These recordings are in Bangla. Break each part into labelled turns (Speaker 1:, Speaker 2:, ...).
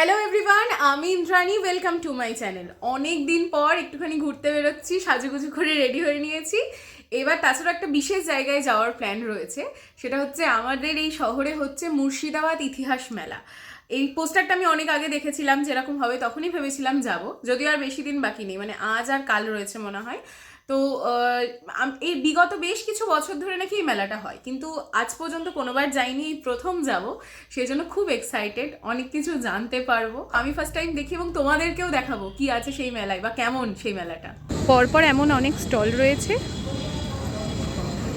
Speaker 1: হ্যালো এভরিওয়ান, আমি Indrani. Welcome to my channel. অনেক দিন পর একটুখানি ঘুরতে বেরোচ্ছি, সাজুগুজু করে রেডি হয়ে নিয়েছি। এবার তাছাড়া একটা বিশেষ জায়গায় যাওয়ার প্ল্যান রয়েছে, সেটা হচ্ছে আমাদের এই শহরে হচ্ছে মুর্শিদাবাদ ইতিহাস মেলা। এই পোস্টারটা আমি অনেক আগে দেখেছিলাম, যেরকম হবে তখনই ভেবেছিলাম যাব, যদিও আর বেশি দিন বাকি নেই, মানে আজ আর কাল রয়েছে মনে হয়। তো এই বিগত বেশ কিছু বছর ধরে নাকি এই মেলাটা হয়, কিন্তু আজ পর্যন্ত কোনোবার যাইনি, এই প্রথম যাব। সেই জন্য খুব এক্সাইটেড, অনেক কিছু জানতে পারবো। আমি ফার্স্ট টাইম দেখি এবং তোমাদেরকেও দেখাবো কি আছে সেই মেলায় বা কেমন সেই মেলাটা। পরপর এমন অনেক স্টল রয়েছে,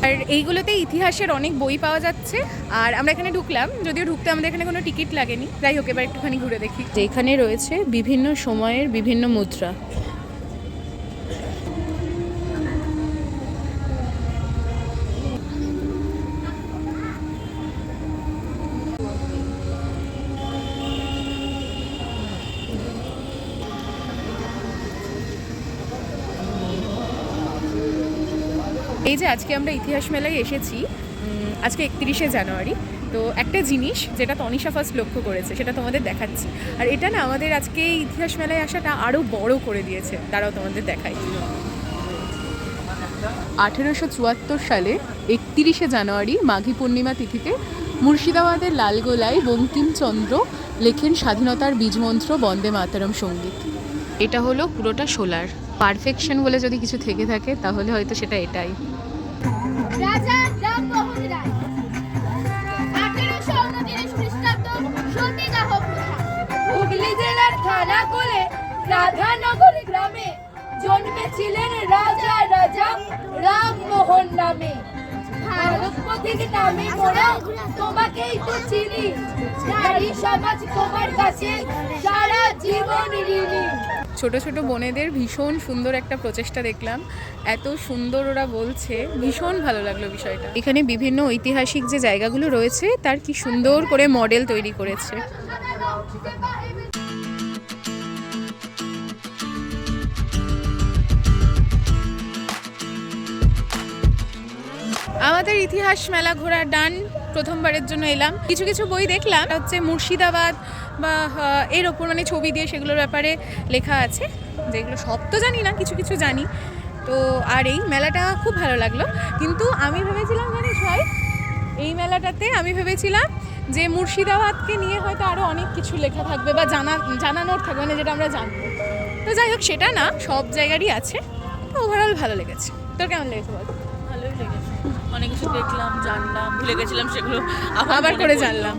Speaker 1: আর এইগুলোতে ইতিহাসের অনেক বই পাওয়া যাচ্ছে। আর আমরা এখানে ঢুকলাম, যদিও ঢুকতে আমাদের এখানে কোনো টিকিট লাগেনি। যাই হোক, এবার একটুখানি ঘুরে দেখি। এখানে রয়েছে বিভিন্ন সময়ের বিভিন্ন মুদ্রা। এই যে আজকে আমরা ইতিহাস মেলায় এসেছি, আজকে 31শে জানুয়ারি। তো একটা জিনিস যেটা তনিশা ফার্স্ট লক্ষ্য করেছে সেটা তোমাদের দেখাচ্ছি। আর এটা না আমাদের আজকে ইতিহাস মেলায় আসাটা আরও বড় করে দিয়েছে। তারাও তোমাদের দেখাই। 1874 সালে 31শে জানুয়ারি মাঘী পূর্ণিমা তিথিতে মুর্শিদাবাদের লালগোলায় বঙ্কিমচন্দ্র লেখেন স্বাধীনতার বীজমন্ত্র বন্দে মাতরম সঙ্গীত। এটা হলো পুরোটা সোলার। পারফেকশন বলে যদি কিছু থেকে থাকে তাহলে হয়তো সেটা এটাই।
Speaker 2: রাজা রামমোহন রায় 1829 খ্রিস্টাব্দ সতীদাহ প্রথা। হুগলি জেলার থানাকুলে রাধানগর গ্রামে জন্মেছিলেন রাজা রামমোহন নামে। ভারত পথিক নামে মোরা তোমাকেই তো চিনি, নারী সমাজ তোমার কাছে সারা জীবন ঋণী।
Speaker 1: ছোট ছোট বোনেদের ভীষণ সুন্দর একটা প্রচেষ্টা দেখলাম, এত সুন্দর ওরা বলছে, ভীষণ ভালো লাগলো বিষয়টা। এখানে বিভিন্ন ঐতিহাসিক যে জায়গাগুলো রয়েছে তার কি সুন্দর করে মডেল তৈরি করেছে। আমাদের ইতিহাস মেলা ঘোরা ডান। প্রথমবারের জন্য এলাম, কিছু কিছু বই দেখলাম হচ্ছে মুর্শিদাবাদ বা এর ওপর মানে ছবি দিয়ে সেগুলোর ব্যাপারে লেখা আছে, যেগুলো সব তো জানি না, কিছু কিছু জানি। তো আর এই মেলাটা খুব ভালো লাগলো। কিন্তু আমি ভেবেছিলাম, জানিস ভাই, এই মেলাটাতে আমি ভেবেছিলাম যে মুর্শিদাবাদকে নিয়ে হয়তো আরও অনেক কিছু লেখা থাকবে বা জানানোর থাকবে, মানে যেটা আমরা জানবো। তো যাই হোক, সেটা না, সব জায়গারই আছে। তো ওভারঅল ভালো লেগেছে। তোর কেমন লেগেছে বল?
Speaker 3: ভালোই লেগেছে, অনেক কিছু দেখলাম, জানলাম, ভুলে গেছিলাম সেগুলো
Speaker 1: আবার করে জানলাম।